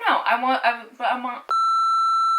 know. I want.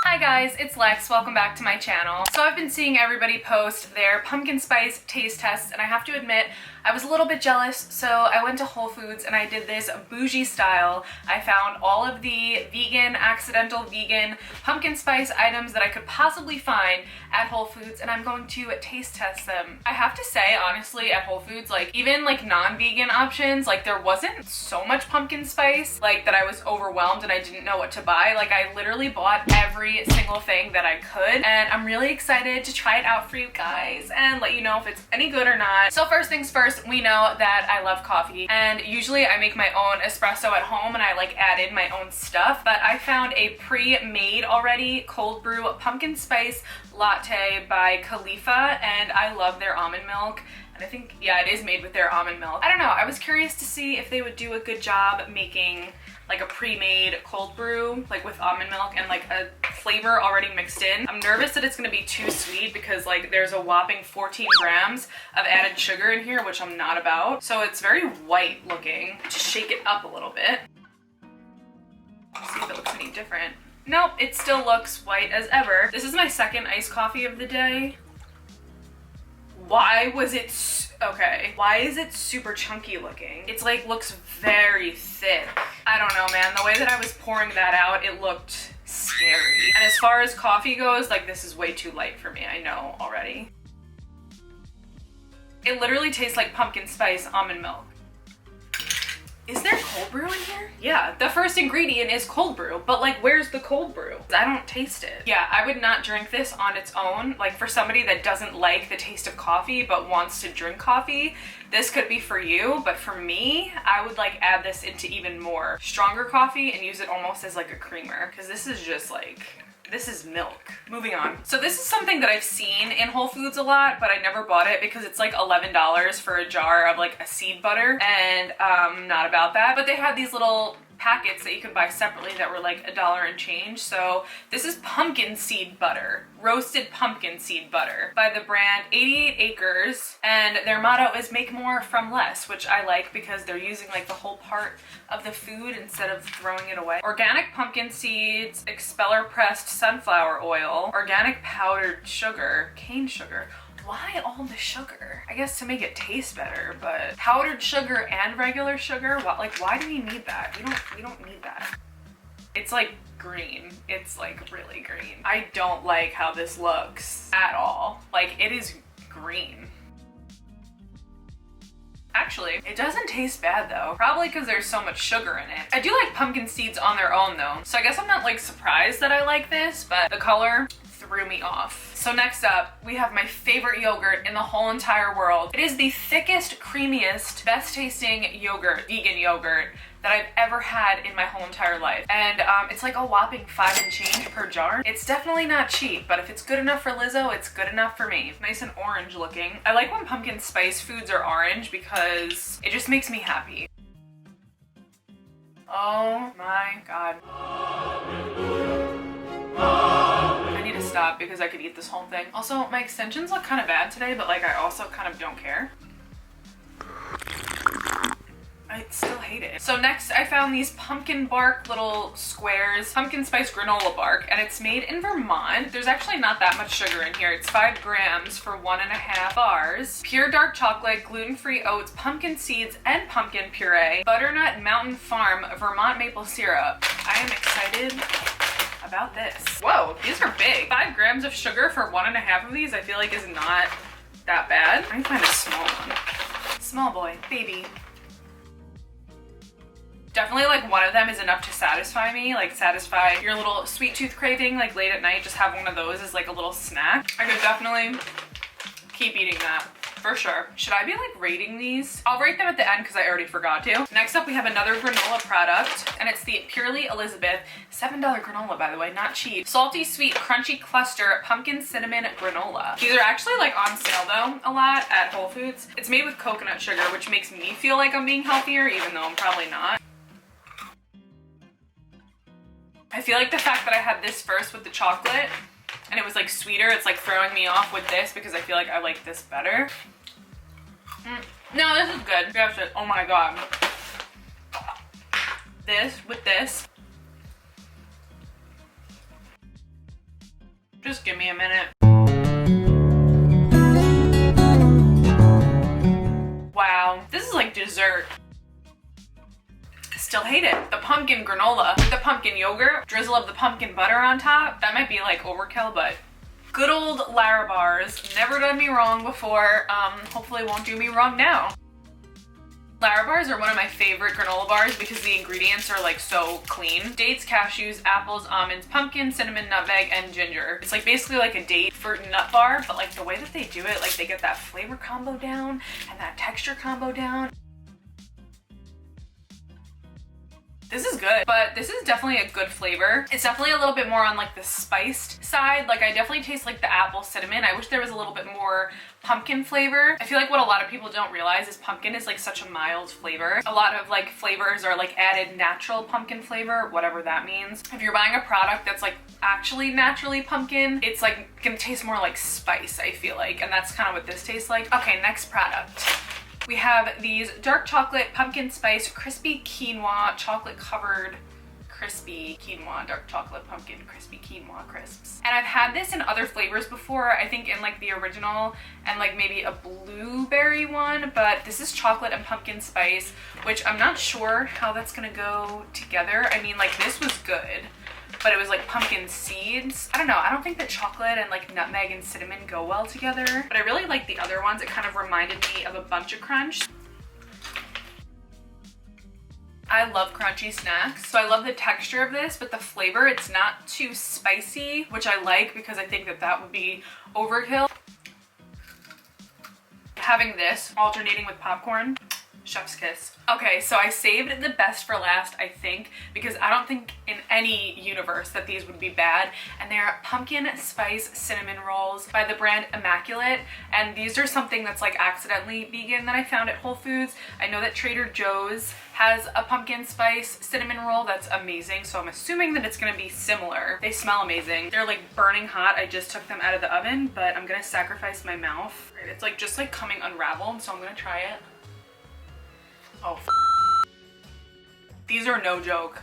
Hi guys, it's Lex. Welcome back to my channel. So I've been seeing everybody post their pumpkin spice taste tests, and I have to admit, I was a little bit jealous, so I went to Whole Foods and I did this bougie style. I found all of the vegan, accidental vegan pumpkin spice items that I could possibly find at Whole Foods, and I'm going to taste test them. I have to say, honestly, at Whole Foods, like even like non-vegan options, like there wasn't so much pumpkin spice, like that I was overwhelmed and I didn't know what to buy. Like I literally bought every single thing that I could, and I'm really excited to try it out for you guys and let you know if it's any good or not. So first things first, we know that I love coffee, and usually I make my own espresso at home and I like add in my own stuff, but I found a pre-made already cold brew pumpkin spice latte by Khalifa, and I love their almond milk. I think, yeah, it is made with their almond milk. I don't know, I was curious to see if they would do a good job making like a pre-made cold brew, like with almond milk and like a flavor already mixed in. I'm nervous that it's gonna be too sweet because like there's a whopping 14 grams of added sugar in here, which I'm not about. So it's very white looking. Just shake it up a little bit. Let's see if it looks any different. Nope, it still looks white as ever. This is my second iced coffee of the day. Why was it okay? Why is it super chunky looking? It's like looks very thick. I don't know, man. The way that I was pouring that out, it looked scary. And as far as coffee goes, like this is way too light for me. I know already. It literally tastes like pumpkin spice almond milk. Is there cold brew in here? Yeah, the first ingredient is cold brew, but like where's the cold brew? I don't taste it. Yeah, I would not drink this on its own. Like for somebody that doesn't like the taste of coffee but wants to drink coffee, this could be for you, but for me, I would like add this into even more stronger coffee and use it almost as like a creamer, because this is just like, this is milk. Moving on. So this is something that I've seen in Whole Foods a lot, but I never bought it because it's like $11 for a jar of like a seed butter, and not about that. But they had these little packets that you could buy separately that were like $1 and change. So this is pumpkin seed butter, roasted pumpkin seed butter by the brand 88 Acres, and their motto is make more from less, which I like because they're using like the whole part of the food instead of throwing it away. Organic pumpkin seeds, expeller pressed sunflower oil, organic powdered sugar, cane sugar. Why all the sugar? I guess to make it taste better, but powdered sugar and regular sugar? What, like why do we need that? We don't need that. It's like green. It's like really green. I don't like how this looks at all. Like it is green. Actually, it doesn't taste bad though. Probably because there's so much sugar in it. I do like pumpkin seeds on their own though. So I guess I'm not like surprised that I like this, but the color threw me off. So next up, we have my favorite yogurt in the whole entire world. It is the thickest, creamiest, best tasting yogurt, vegan yogurt, that I've ever had in my whole entire life. And it's like a whopping $5 and change per jar. It's definitely not cheap, but if it's good enough for Lizzo, it's good enough for me. Nice and orange looking. I like when pumpkin spice foods are orange because it just makes me happy. Oh my God. I need to stop because I could eat this whole thing. Also, my extensions look kind of bad today, but like I also kind of don't care. I still hate it. So next I found these pumpkin bark little squares, pumpkin spice granola bark, and it's made in Vermont. There's actually not that much sugar in here. It's 5 grams for 1.5 bars. Pure dark chocolate, gluten-free oats, pumpkin seeds, and pumpkin puree, butternut Mountain Farm Vermont maple syrup. I am excited about this. Whoa, these are big. 5 grams of sugar for 1.5 of these I feel like is not that bad. I can find a small one. Small boy, baby. Definitely like one of them is enough to satisfy me, like satisfy your little sweet tooth craving, like late at night, just have one of those as like a little snack. I could definitely keep eating that. For sure. Should I be like rating these? I'll rate them at the end because I already forgot to. Next up we have another granola product, and it's the Purely Elizabeth $7 granola, by the way, not cheap. Salty sweet crunchy cluster pumpkin cinnamon granola. These are actually like on sale though a lot at Whole Foods. It's made with coconut sugar, which makes me feel like I'm being healthier even though I'm probably not. I feel like the fact that I had this first with the chocolate and it was like sweeter, it's like throwing me off with this because I feel like I like this better. No, this is good. Yes, oh my God. This with this. Just give me a minute. Wow, this is like dessert. Still hate it. The pumpkin granola with the pumpkin yogurt, drizzle of the pumpkin butter on top. That might be like overkill, but good old Larabars. Never done me wrong before. Hopefully won't do me wrong now. Larabars are one of my favorite granola bars because the ingredients are like so clean. Dates, cashews, apples, almonds, pumpkin, cinnamon, nutmeg, and ginger. It's like basically like a date fruit and nut bar, but like the way that they do it, like they get that flavor combo down and that texture combo down. This is good, but this is definitely a good flavor. It's definitely a little bit more on like the spiced side. Like I definitely taste like the apple cinnamon. I wish there was a little bit more pumpkin flavor. I feel like what a lot of people don't realize is pumpkin is like such a mild flavor. A lot of like flavors are like added natural pumpkin flavor, whatever that means. If you're buying a product that's like actually naturally pumpkin, it's like gonna taste more like spice, I feel like, and that's kind of what this tastes like. Okay, next product. We have these dark chocolate pumpkin spice crispy quinoa chocolate covered crispy quinoa dark chocolate pumpkin crispy quinoa crisps. And I've had this in other flavors before, I think in like the original and like maybe a blueberry one, but this is chocolate and pumpkin spice, which I'm not sure how that's gonna go together. I mean, like this was good, but it was like pumpkin seeds. I don't know, I don't think that chocolate and like nutmeg and cinnamon go well together, but I really like the other ones. It kind of reminded me of a bunch of crunch. I love crunchy snacks, so I love the texture of this, but the flavor, it's not too spicy, which I like because I think that that would be overkill. Having this alternating with popcorn, chef's kiss. Okay, so I saved the best for last, I think, because I don't think in any universe that these would be bad. And they're pumpkin spice cinnamon rolls by the brand Immaculate. And these are something that's like accidentally vegan that I found at Whole Foods. I know that Trader Joe's has a pumpkin spice cinnamon roll that's amazing, so I'm assuming that it's gonna be similar. They smell amazing. They're like burning hot. I just took them out of the oven, but I'm gonna sacrifice my mouth. It's like just like coming unraveled, so I'm gonna try it. Oh, these are no joke.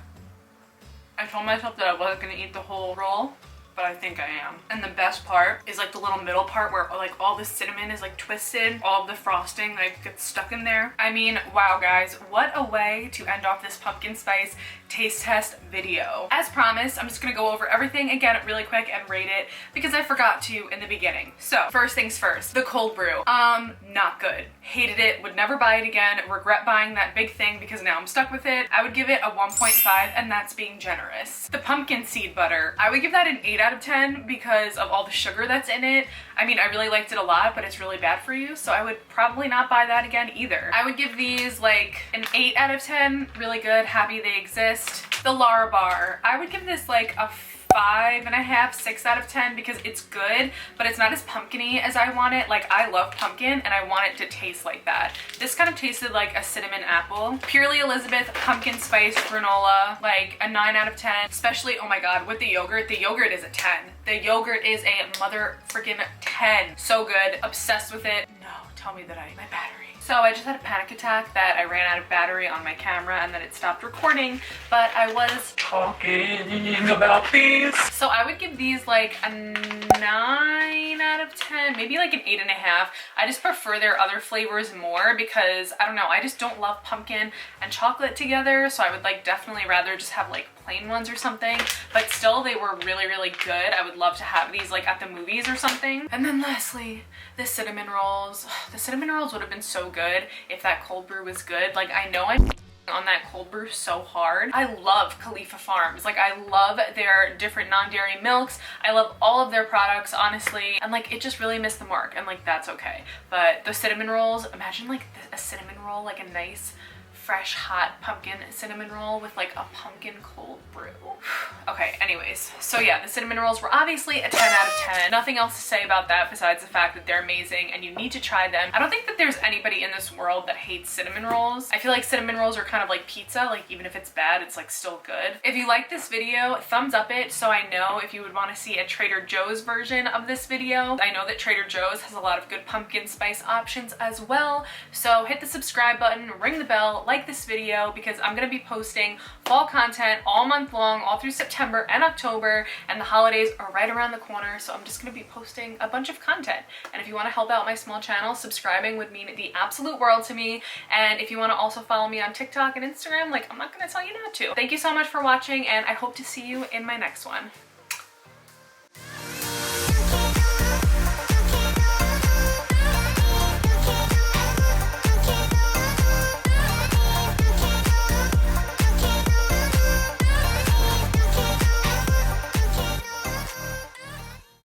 I told myself that I wasn't gonna eat the whole roll, but I think I am. And the best part is like the little middle part where like all the cinnamon is like twisted, all of the frosting like gets stuck in there. I mean, wow guys, what a way to end off this pumpkin spice taste test video. As promised, I'm just gonna go over everything again really quick and rate it because I forgot to in the beginning. So first things first, the cold brew. Not good. Hated it, would never buy it again, regret buying that big thing because now I'm stuck with it. I would give it a 1.5 and that's being generous. The pumpkin seed butter, I would give that an 8 out of 10 because of all the sugar that's in it. I mean, I really liked it a lot, but it's really bad for you, so I would probably not buy that again either. I would give these like an 8 out of 10, really good, happy they exist. The Larabar, I would give this like a 5.5, 6 out of 10 because it's good, but it's not as pumpkin-y as I want it. Like I love pumpkin and I want it to taste like that. This kind of tasted like a cinnamon apple. Purely Elizabeth pumpkin spice granola, like a 9 out of 10, especially, oh my god, with the yogurt is a 10. The yogurt is a mother freaking 10. So good, obsessed with it. No, tell me that my battery. So I just had a panic attack that I ran out of battery on my camera and that it stopped recording, but I was talking about these. So I would give these like a 9 out of 10, maybe like an 8.5. I just prefer their other flavors more because I don't know, I just don't love pumpkin and chocolate together. So I would like definitely rather just have like plain ones or something, but still they were really, really good. I would love to have these like at the movies or something. And then lastly, the cinnamon rolls. The cinnamon rolls would have been so good if that cold brew was good. Like I know I'm on that cold brew so hard. I love Khalifa Farms. Like I love their different non-dairy milks. I love all of their products, honestly. And like it just really missed the mark and like that's okay. But the cinnamon rolls, imagine like a cinnamon roll, like a nice fresh hot pumpkin cinnamon roll with like a pumpkin cold brew. Okay, anyways, so yeah, the cinnamon rolls were obviously a 10 out of 10. Nothing else to say about that besides the fact that they're amazing and you need to try them. I don't think that there's anybody in this world that hates cinnamon rolls. I feel like cinnamon rolls are kind of like pizza, like even if it's bad, it's like still good. If you like this video, thumbs up it so I know if you would want to see a Trader Joe's version of this video. I know that Trader Joe's has a lot of good pumpkin spice options as well, so hit the subscribe button, ring the bell, like this video because I'm going to be posting fall content all month long, all through September in October and the holidays are right around the corner, so I'm just gonna be posting a bunch of content. And if you want to help out my small channel, subscribing would mean the absolute world to me. And if you want to also follow me on TikTok and Instagram, like, I'm not gonna tell you not to. Thank you so much for watching, and I hope to see you in my next one.